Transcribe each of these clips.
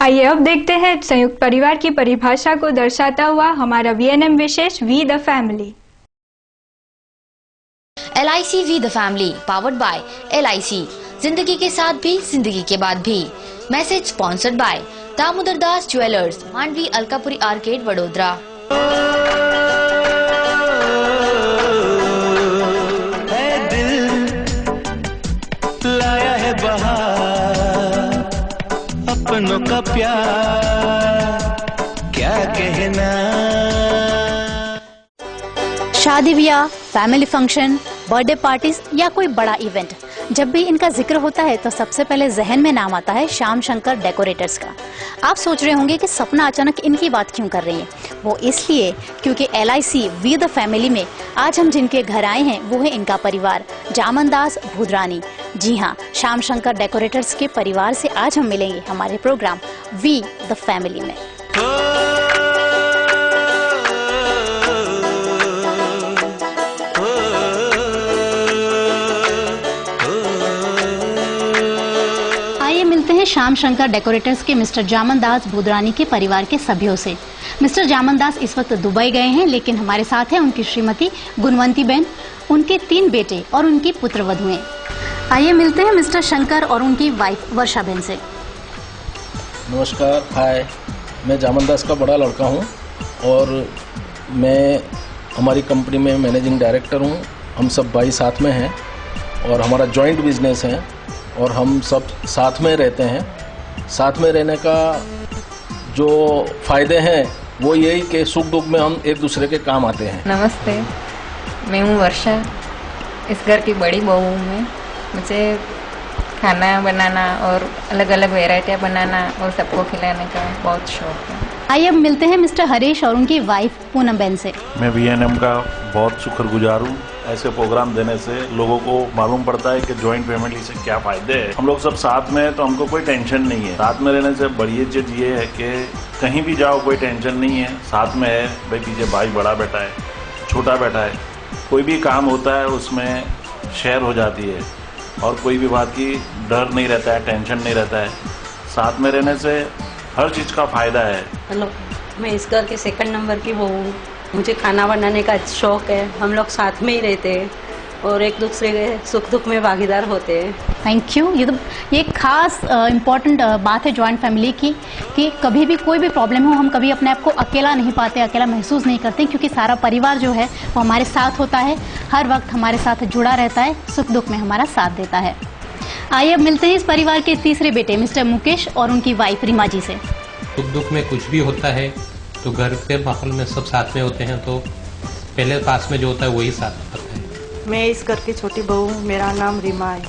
आइए अब देखते हैं संयुक्त परिवार की परिभाषा को दर्शाता हुआ हमारा VNM विशेष we the family. LIC we the family powered by LIC, जिंदगी के साथ भी जिंदगी के बाद भी। Message sponsored by Damodar Das jewellers, Mandvi, Alkapuri arcade, Vadodara. लाया है बहार अपनों का प्यार, क्या कहना। शादी ब्याह, फैमिली फंक्शन, बर्थडे पार्टीज या कोई बड़ा इवेंट, जब भी इनका जिक्र होता है तो सबसे पहले जहन में नाम आता है श्याम शंकर डेकोरेटर्स का। आप सोच रहे होंगे कि सपना अचानक इनकी बात क्यों कर रही है। वो इसलिए क्योंकि LIC वी द फैमिली में आज हम जिनके घर आए हैं वो है इनका परिवार जामनदास भूदरानी। जी हाँ, श्याम शंकर डेकोरेटर्स के परिवार से आज हम मिलेंगे हमारे प्रोग्राम वी द फैमिली में। श्याम शंकर डेकोरेटर्स के मिस्टर जामनदास भूदरानी के परिवार के सभ्यों से। मिस्टर जामनदास इस वक्त दुबई गए हैं, लेकिन हमारे साथ है उनकी श्रीमती गुणवंती बहन, उनके 3 बेटे और उनकी पुत्रवधुएं। आइए मिलते हैं मिस्टर शंकर और उनकी वाइफ वर्षा बहन से। नमस्कार, हाय, मैं जामनदास का बड़ा लड़का हूं और मैं हमारी कंपनी में मैनेजिंग डायरेक्टर हूं। हम सब भाई साथ में हैं और हमारा जॉइंट बिजनेस है और हम सब साथ में रहते हैं। साथ में रहने का जो फायदे हैं वो यही कि सुख दुख में हम एक दूसरे के काम आते हैं। नमस्ते, मैं हूँ वर्षा, इस घर की बड़ी बहू हूँ मैं। मुझे खाना बनाना और अलग अलग वैरायटियाँ बनाना और सबको खिलाने का बहुत शौक है। आइए अब मिलते हैं मिस्टर हरीश और उनकी वाइफ पूनम बहन से। मैं VNM का बहुत शुक्रगुजार हूँ। ऐसे प्रोग्राम देने से लोगों को मालूम पड़ता है कि जॉइंट फैमिली से क्या फायदे हैं। हम लोग सब साथ में हैं तो हमको कोई टेंशन नहीं है। साथ में रहने से बड़ी चीज ये है कि कहीं भी जाओ कोई टेंशन नहीं है, साथ में है। भाई पीछे भाई बड़ा बैठा है, छोटा बैठा है, कोई भी काम होता है उसमें शेयर हो जाती है और कोई भी बात की डर नहीं रहता है, टेंशन नहीं रहता है। साथ में रहने से हर चीज का फायदा है। हेलो, मैं इस घर के 2nd नंबर की बहू हूँ। मुझे खाना बनाने का शौक है। हम लोग साथ में ही रहते हैं और एक दूसरे के सुख दुख में भागीदार होते हैं। Thank you. ये खास इम्पॉर्टेंट बात है जॉइंट फैमिली की कि कभी भी कोई भी प्रॉब्लम हो हम कभी अपने आप को अकेला नहीं पाते, अकेला महसूस नहीं करते, क्योंकि सारा परिवार जो है वो हमारे साथ होता है, हर वक्त हमारे साथ जुड़ा रहता है, सुख दुख में हमारा साथ देता है। आइए अब मिलते हैं इस परिवार के तीसरे बेटे मिस्टर मुकेश और उनकी वाइफ रीमा जी से। सुख दुख में कुछ भी होता है तो घर के माहौल में सब साथ में होते हैं, तो पहले पास में जो होता है वही साथ होता है। मैं इस घर की छोटी बहू हूँ, मेरा नाम रीमा है।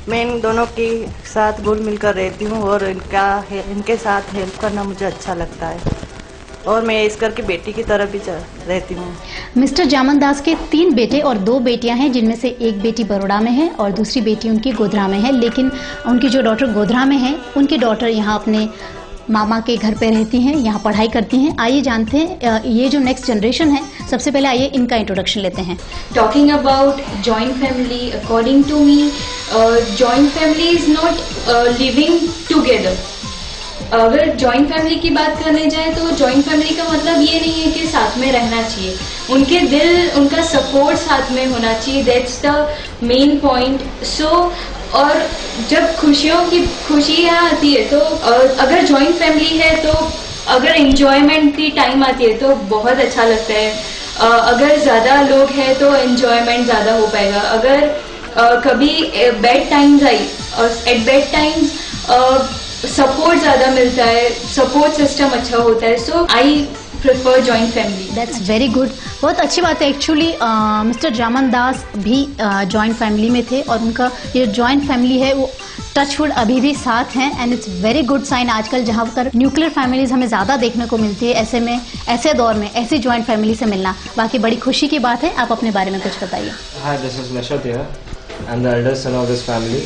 मैं इन दोनों के साथ घुल मिलकर रहती हूँ और इनके साथ हेल्प करना मुझे अच्छा लगता है और मैं इस घर की बेटी की तरह भी रहती हूँ। मिस्टर जामनदास के 3 बेटे और 2 बेटियां हैं, जिनमें से एक बेटी बड़ौदा में है और दूसरी बेटी उनकी गोधरा में है। लेकिन उनकी जो डॉटर गोधरा में है, उनकी डॉटर यहाँ अपने मामा के घर पे रहती हैं, यहाँ पढ़ाई करती हैं। आइए जानते हैं ये जो नेक्स्ट जनरेशन है, सबसे पहले आइए इनका इंट्रोडक्शन लेते हैं। Talking about joint family, according to me joint family is not living together. अगर जॉइंट फैमिली की बात करने जाए तो जॉइंट फैमिली का मतलब ये नहीं है कि साथ में रहना चाहिए, उनके दिल, उनका सपोर्ट साथ में होना चाहिए। That's the main point. So और जब खुशियाँ आती है तो अगर जॉइंट फैमिली है तो अगर एंजॉयमेंट की टाइम आती है तो बहुत अच्छा लगता है। अगर ज़्यादा लोग हैं तो एंजॉयमेंट ज़्यादा हो पाएगा। अगर कभी बैड टाइम्स आई और एट बैड टाइम्स सपोर्ट ज़्यादा मिलता है, सपोर्ट सिस्टम अच्छा होता है। So I prefer joint family. That's very good, बहुत अच्छी बात है। एक्चुअली मिस्टर जामनदास भी जॉइंट फैमिली में थे और उनका ये जॉइंट फैमिली है वो टचवुड अभी भी साथ हैं and it's very good sign. आजकल जहाँ पर न्यूक्लियर फैमिलीज हमें ज़्यादा देखने को मिलती है, ऐसे में ऐसे दौर में ऐसी जॉइंट फैमिली से मिलना बाकी बड़ी खुशी की बात है। आप अपने बारे में कुछ बताइए। Hi, this is Nusrat here. I am the eldest son of this family.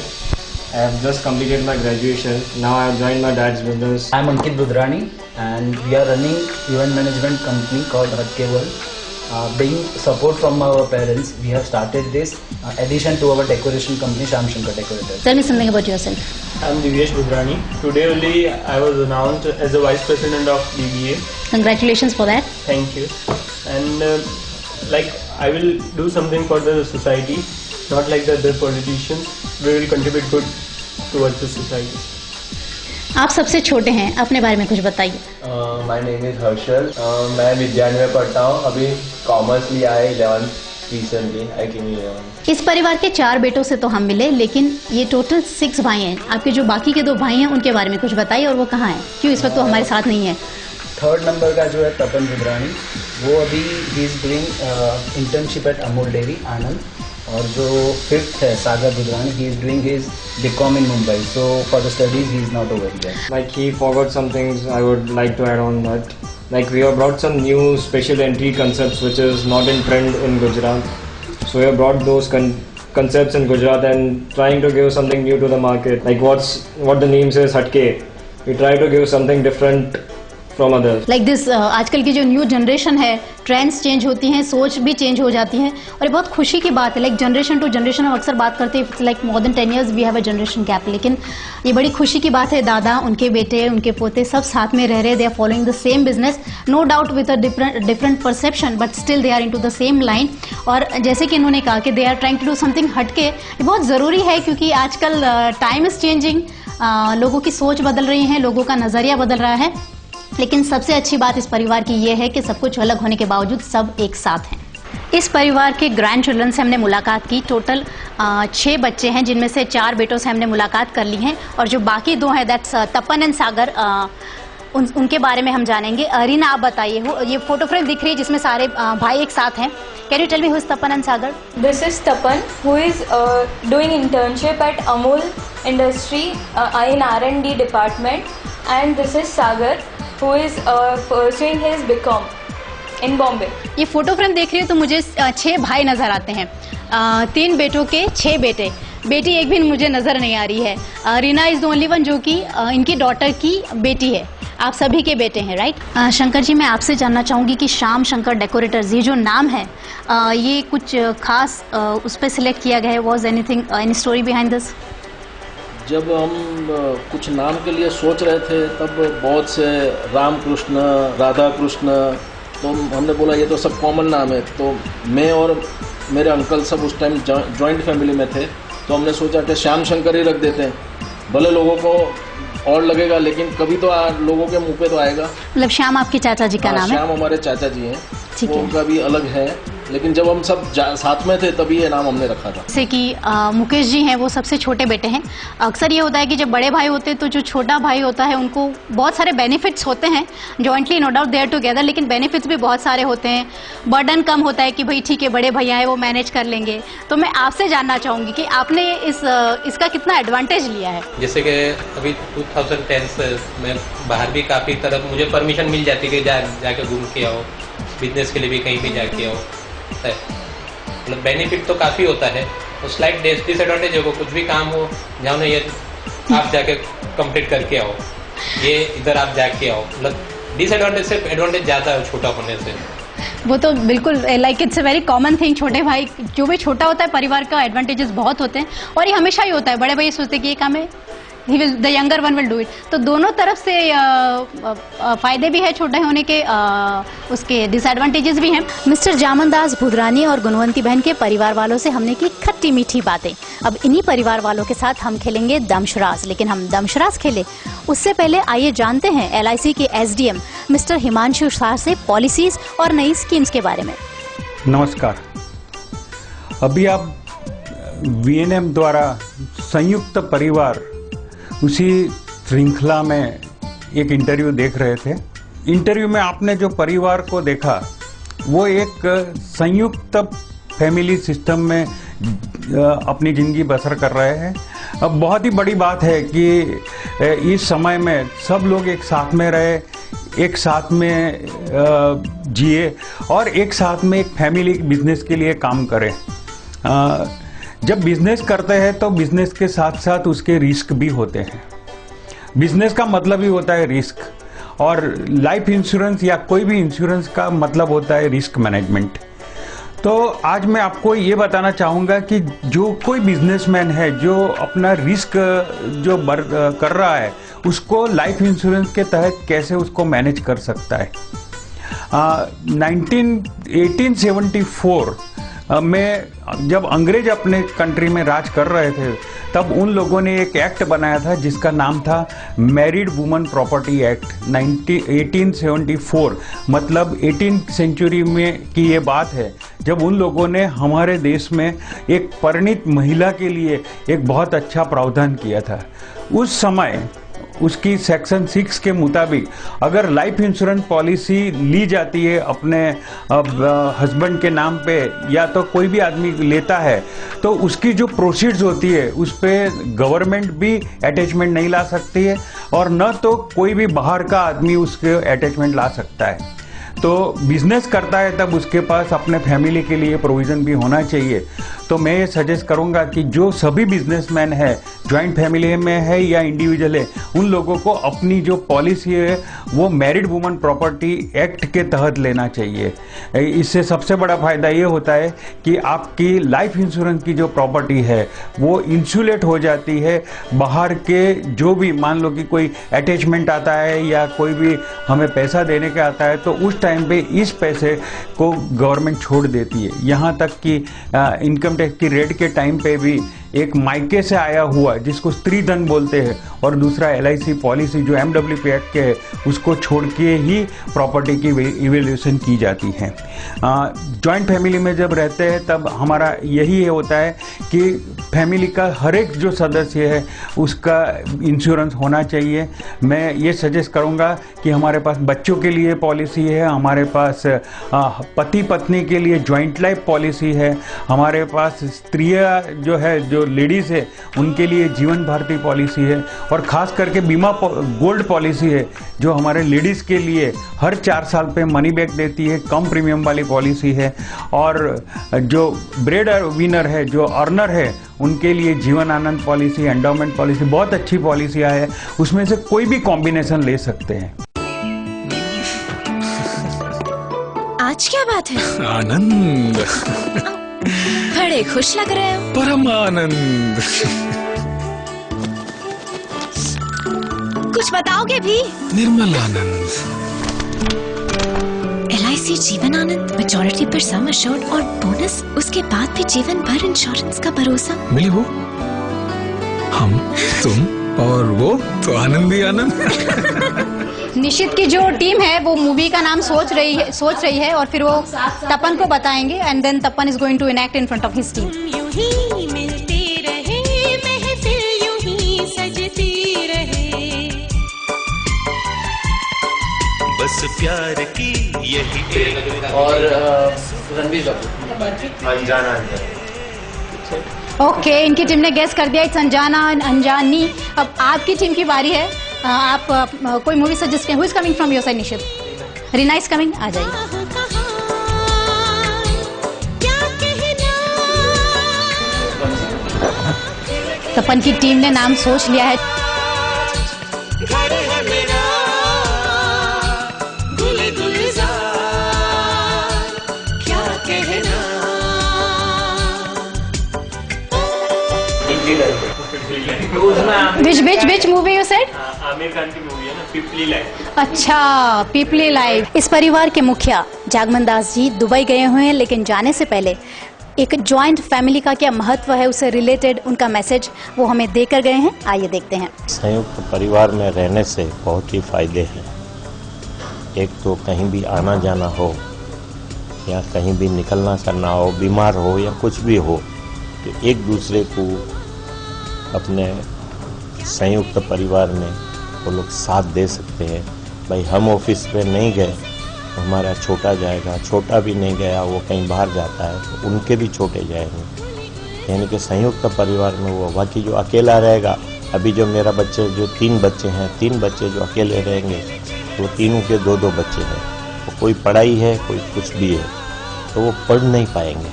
I have just completed my graduation. Now I have joined my dad's business. I am Ankit Budrani and we are running event management company called Radke World. Being support from our parents, we have started this addition to our decoration company, Shyam Shankar Decorators. Tell me something about yourself. I'm Divyesh Budrani. Today only I was announced as the Vice President of DBA. Congratulations for that. Thank you. And like I will do something for the society, not like the other politicians. We will contribute good towards the society. आप सबसे छोटे हैं, अपने बारे में कुछ बताइए। My name is Harshal. मैं विज्ञान में पढ़ता हूँ, अभी कॉमर्स लिया है 11th रिसेंटली आई केम 11। इस परिवार के 4 बेटों से तो हम मिले, लेकिन ये टोटल 6 भाई हैं। आपके जो बाकी के 2 भाई हैं उनके बारे में कुछ बताइए, और वो कहाँ हैं, क्यों इस वक्त वो हमारे साथ नहीं है। 3rd नंबर का जो है तपन बुधरानी, वो अभी ही is doing internship at Amul dairy Anand. और जो 5th है Sagar Budhrani, he is doing his BCom in Mumbai, so for the studies he is not over here. Like he forgot some things I would like to add on that. Like we have brought some new special entry concepts which is not in trend in Gujarat. So we have brought those concepts in Gujarat and trying to give something new to the market. Like what the name says, hatke. We try to give something different from others. Like this, आजकल की जो new generation है, trends change होती हैं, सोच भी change हो जाती है, और ये बहुत खुशी की बात है। लाइक जनरेशन टू जनरेशन हम अक्सर बात करते हैं, like more then 10 years we have a generation gap, लेकिन ये बड़ी खुशी की बात है। दादा, उनके बेटे, उनके पोते सब साथ में रह रहे, they are following the same business, no doubt with a different perception, but still they are into the same line. और जैसे कि इन्होंने कहा कि they are trying to do something हटके, ये बहुत ज़रूरी है, क्योंकि आजकल टाइम इज़ चेंजिंग, लोगों की सोच बदल रही है, लोगों का नज़रिया बदल रहा है। लेकिन सबसे अच्छी बात इस परिवार की ये है कि सब कुछ अलग होने के बावजूद सब एक साथ हैं। इस परिवार के ग्रैंड चिल्ड्रन से हमने मुलाकात की। टोटल 6 बच्चे हैं, जिनमें से 4 बेटों से हमने मुलाकात कर ली है, और जो बाकी 2 हैं, दैट्स तपन एंड सागर, उनके बारे में हम जानेंगे। रीना, आप बताइए, ये फोटो फ्रेम दिख रही है जिसमें सारे भाई एक साथ हैं। Can you tell me who is Tapan and Sagar? This is Tapan, who is doing internship at Amul Industry in R&D department, and this is Sagar, who is pursuing his BCom in Bombay. ये photo frame देख रही है तो मुझे 6 भाई नजर आते हैं, 3 बेटों के 6 बेटे, बेटी एक भी मुझे नजर नहीं आ रही है। Reena is the only one जो कि इनकी डॉटर की बेटी है। आप सभी के बेटे हैं, राइट? शंकर जी, मैं आपसे जानना चाहूंगी कि श्याम शंकर डेकोरेटर्स, ये जो नाम है, ये कुछ खास उस पर सिलेक्ट किया गया है? Was anything, any story behind this? जब हम कुछ नाम के लिए सोच रहे थे, तब बहुत से राम कृष्ण, राधा कृष्ण, तो हमने बोला ये तो सब कॉमन नाम है। तो मैं और मेरे अंकल सब उस टाइम जॉइंट फैमिली में थे, तो हमने सोचा कि श्याम शंकर ही रख देते हैं, भले लोगों को और लगेगा, लेकिन कभी तो लोगों के मुंह पे तो आएगा। मतलब श्याम आपके चाचा जी का नाम है? श्याम हमारे चाचा जी हैं, ठीक है। उनका भी अलग है, लेकिन जब हम सब साथ में थे तभी ये नाम हमने रखा था। जैसे कि मुकेश जी हैं, वो सबसे छोटे बेटे हैं। अक्सर ये होता है कि जब बड़े भाई होते हैं तो जो छोटा भाई होता है उनको बहुत सारे बेनिफिट्स होते हैं, jointly no doubt they are together, लेकिन बेनिफिट्स भी बहुत सारे होते हैं, बर्डन कम होता है कि भाई ठीक है बड़े भैया है वो मैनेज कर लेंगे। तो मैं आपसे जानना चाहूंगी कि आपने इसका कितना एडवांटेज लिया है? जैसे कि अभी 2010 से मैं बाहर भी काफ़ी तरफ मुझे परमिशन मिल जाती है कि जाके घूम के आओ, बिजनेस के लिए भी कहीं भी जाके आओ, मतलब बेनिफिट तो काफ़ी होता है। और स्लाइट डिसएडवांटेज है, कुछ भी काम हो जहाँ ये आप जाके कंप्लीट करके आओ, ये इधर आप जाके आओ, मतलब डिसएडवांटेज से एडवांटेज ज़्यादा है छोटा होने से। वो तो बिल्कुल like it's a very common thing. छोटे भाई जो भी छोटा होता है, परिवार का एडवांटेजेस बहुत होते हैं, और ये हमेशा ही होता है। बड़े भाई सोचते कि ये काम है, the younger one will do it. तो दोनों तरफ से फायदे भी है छोटे होने के, उसके डिसएडवांटेजेस भी हैं। मिस्टर जामनदास बुधरानी और गुणवंती बहन के परिवार वालों से हमने की खट्टी मीठी बातें। अब इन्हीं परिवार वालों के साथ हम खेलेंगे दमशराज, लेकिन हम दमशराज खेले उससे पहले आइए जानते हैं LIC के SDM मिस्टर हिमांशु शाह से पॉलिसीज और नई स्कीम्स के बारे में। नमस्कार। अभी आप VNM द्वारा संयुक्त परिवार उसी श्रृंखला में एक इंटरव्यू देख रहे थे। इंटरव्यू में आपने जो परिवार को देखा वो एक संयुक्त फैमिली सिस्टम में अपनी जिंदगी बसर कर रहे हैं। अब बहुत ही बड़ी बात है कि इस समय में सब लोग एक साथ में रहे, एक साथ में जिए और एक साथ में एक फैमिली बिजनेस के लिए काम करें। जब बिजनेस करते हैं तो बिजनेस के साथ साथ उसके रिस्क भी होते हैं। बिजनेस का मतलब ही होता है रिस्क, और लाइफ इंश्योरेंस या कोई भी इंश्योरेंस का मतलब होता है रिस्क मैनेजमेंट। तो आज मैं आपको ये बताना चाहूँगा कि जो कोई बिजनेसमैन है जो अपना रिस्क जो कर रहा है उसको लाइफ इंश्योरेंस के तहत कैसे उसको मैनेज कर सकता है। 1874 में जब अंग्रेज अपने कंट्री में राज कर रहे थे तब उन लोगों ने एक एक्ट बनाया था जिसका नाम था मैरिड वुमन प्रॉपर्टी एक्ट 1874। मतलब 18th सेंचुरी में की ये बात है जब उन लोगों ने हमारे देश में एक परिणित महिला के लिए एक बहुत अच्छा प्रावधान किया था। उस समय उसकी सेक्शन 6 के मुताबिक अगर लाइफ इंश्योरेंस पॉलिसी ली जाती है अपने हस्बैंड के नाम पे या तो कोई भी आदमी लेता है तो उसकी जो प्रोसीड्स होती है उस पे गवर्नमेंट भी अटैचमेंट नहीं ला सकती है और न तो कोई भी बाहर का आदमी उसके अटैचमेंट ला सकता है। तो बिजनेस करता है तब उसके पास अपने फैमिली के लिए प्रोविज़न भी होना चाहिए। तो मैं ये सजेस्ट करूंगा कि जो सभी बिजनेसमैन है, जॉइंट फैमिली में है या इंडिविजुअल है, उन लोगों को अपनी जो पॉलिसी है वो मैरिड वुमन प्रॉपर्टी एक्ट के तहत लेना चाहिए। इससे सबसे बड़ा फायदा ये होता है कि आपकी लाइफ इंश्योरेंस की जो प्रॉपर्टी है वो इंसुलेट हो जाती है बाहर के जो भी, मान लो कि कोई अटैचमेंट आता है या कोई भी हमें पैसा देने का आता है तो उस टाइम पे इस पैसे को गवर्नमेंट छोड़ देती है। यहाँ तक कि इनकम टैक्स की रेट के टाइम पे भी एक मायके से आया हुआ जिसको स्त्री धन बोलते हैं और दूसरा LIC पॉलिसी जो MWP एक्ट के है उसको छोड़ के ही प्रॉपर्टी की इवैल्यूएशन की जाती है। जॉइंट फैमिली में जब रहते हैं तब हमारा यही होता है कि फैमिली का हर एक जो सदस्य है उसका इंश्योरेंस होना चाहिए। मैं ये सजेस्ट करूँगा कि हमारे पास बच्चों के लिए पॉलिसी है, हमारे पास पति पत्नी के लिए जॉइंट लाइफ पॉलिसी है, हमारे पास स्त्रियाँ जो है जो लेडीज़ है उनके लिए जीवन भारती पॉलिसी है और ख़ास करके बीमा गोल्ड पॉलिसी है जो हमारे लेडीज़ के लिए हर 4 साल पे मनी बैक देती है, कम प्रीमियम वाली पॉलिसी है। और जो ब्रेड विनर है, जो अर्नर है, उनके लिए Jeevan Anand policy, endowment policy बहुत अच्छी पॉलिसियाँ है, उसमें से कोई भी कॉम्बिनेशन ले सकते हैं। आज क्या बात है? आनंद। बड़े खुश लग रहे हो। परम आनंद। कुछ बताओगे भी? निर्मल आनंद। LIC जीवन आनंद, मैच्योरिटी पर सम एश्योर्ड और बोनस, उसके बाद भी जीवन भर इंश्योरेंस का भरोसा। मिली वो, हम, तुम और वो, तो आनंद ही आनंद। निशित की जो टीम है वो मूवी का नाम सोच रही है और फिर वो तपन को बताएंगे and then Tapan is going to enact in front of his team. यूं ही मिलते रहे, महफिल यूं ही सजती रहे, बस प्यार की यही। और रणबीर कपूर अनजाना। ओके, इनकी टीम ने गेस कर दिया इट्स अनजाना अनजानी। अब आपकी टीम की बारी है। आप कोई मूवी सजेस्ट करें। Who is coming from your side? Nishit. Reena is coming, आ जाइए। तपन की टीम ने नाम सोच लिया है। Which movie you said? Aamir Khan की मूवी है ना, पीपली लाइफ। अच्छा, पीपली लाइफ। इस परिवार के मुखिया जागमन दास जी दुबई गए हुए हैं, लेकिन जाने से पहले एक जॉइंट फैमिली का क्या महत्व है उससे रिलेटेड उनका मैसेज वो हमें देकर गए हैं। आइए देखते हैं। संयुक्त परिवार में रहने से बहुत ही फायदे हैं। एक तो कहीं भी आना जाना हो या कहीं भी निकलना करना हो, बीमार हो या कुछ भी हो, तो एक दूसरे को अपने संयुक्त परिवार में वो लोग साथ दे सकते हैं। भाई हम ऑफिस पे नहीं गए तो हमारा छोटा जाएगा, छोटा भी नहीं गया वो कहीं बाहर जाता है तो उनके भी छोटे जाएंगे। यानी कि संयुक्त परिवार में वो, बाकी जो अकेला रहेगा, अभी जो मेरा बच्चे जो 3 बच्चे हैं, 3 बच्चे जो अकेले रहेंगे वो तीनों के 2-2 बच्चे हैं, तो कोई पढ़ाई है कोई कुछ भी है तो वो पढ़ नहीं पाएंगे।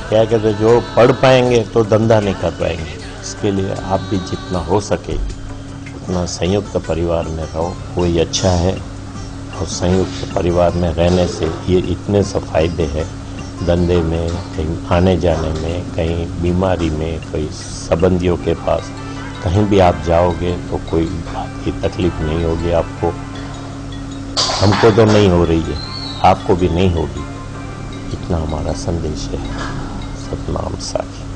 क्या कहते, जो पढ़ पाएंगे तो धंधा नहीं कर पाएंगे। इसके लिए आप भी जितना हो सके अपना संयुक्त परिवार में रहो वही अच्छा है। और संयुक्त परिवार में रहने से ये इतने से फायदे हैं, धंधे में, कहीं आने जाने में, कहीं बीमारी में, कोई संबंधियों के पास कहीं भी आप जाओगे तो कोई बात की तकलीफ नहीं होगी आपको। हमको तो नहीं हो रही है, आपको भी नहीं होगी, इतना हमारा संदेश है। सतनाम साखी।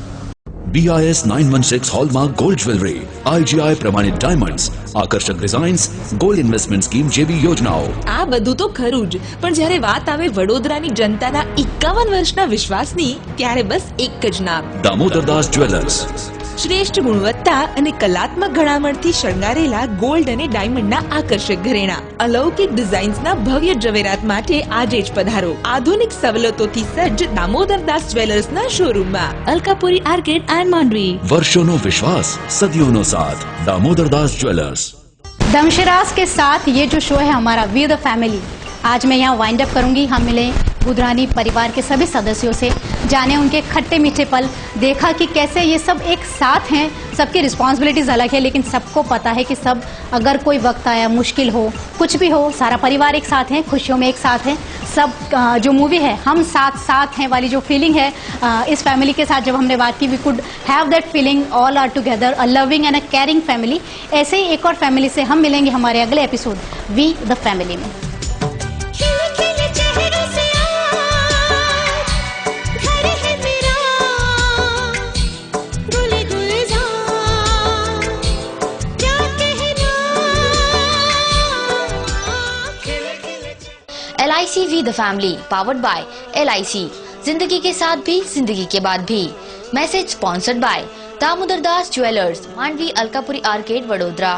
BIS 916 hallmark gold jewellery, IGI પ્રમાણિત ડાયમંડ્સ, આકર્ષક ડિઝાઇન્સ, ગોલ્ડ ઇન્વેસ્ટમેન્ટ સ્કીમ જેવી યોજનાઓ। આ બધું તો ખરું જ, પણ જ્યારે વાત આવે વડોદરાની જનતાના 51 વર્ષના વિશ્વાસની, ત્યારે બસ એક જ નામ, દામોદરદાસ જ્વેલર્સ। શ્રેષ્ઠ ગુણવત્તા અને કલાત્મક ઘડામણથી શણગારેલા ગોલ્ડ અને ડાયમંડના આકર્ષક ઘરેણાં, અલૌકિક ડિઝાઇન્સના ભવ્ય જવેરાત માટે આજે જ પધારો આધુનિક સવલતોથી સજ્જ દામોદરદાસ જ્વેલર્સના શોરૂમમાં, અલકાપુરી આર્કેડ એન્ડ માંડવી। વર્ષોનો વિશ્વાસ, સદીઓનો સાથ, દામોદરદાસ જ્વેલર્સ। दमशराज के साथ ये जो शो है हमारा वी द फैमिली, आज मैं यहाँ वाइंड अप करूंगी। हम मिले गुदरानी परिवार के सभी सदस्यों से, जाने उनके खट्टे मीठे पल, देखा कि कैसे ये सब एक साथ हैं। सबकी रिस्पॉन्सिबिलिटीज अलग है, लेकिन सबको पता है कि सब अगर कोई वक्त आया, मुश्किल हो, कुछ भी हो, सारा परिवार एक साथ है, खुशियों में एक साथ है। सब जो मूवी है हम साथ साथ हैं वाली जो फीलिंग है, इस फैमिली के साथ जब हमने बात की, we could have that feeling, all are together, a loving and a caring family. ऐसे ही एक और फैमिली से हम मिलेंगे हमारे अगले एपिसोड वी द फैमिली में। LIC we the family powered by LIC, जिंदगी के साथ भी जिंदगी के बाद भी। Message sponsored by Damodardas jewellers, Mandvi, Alkapuri arcade, Vadodara.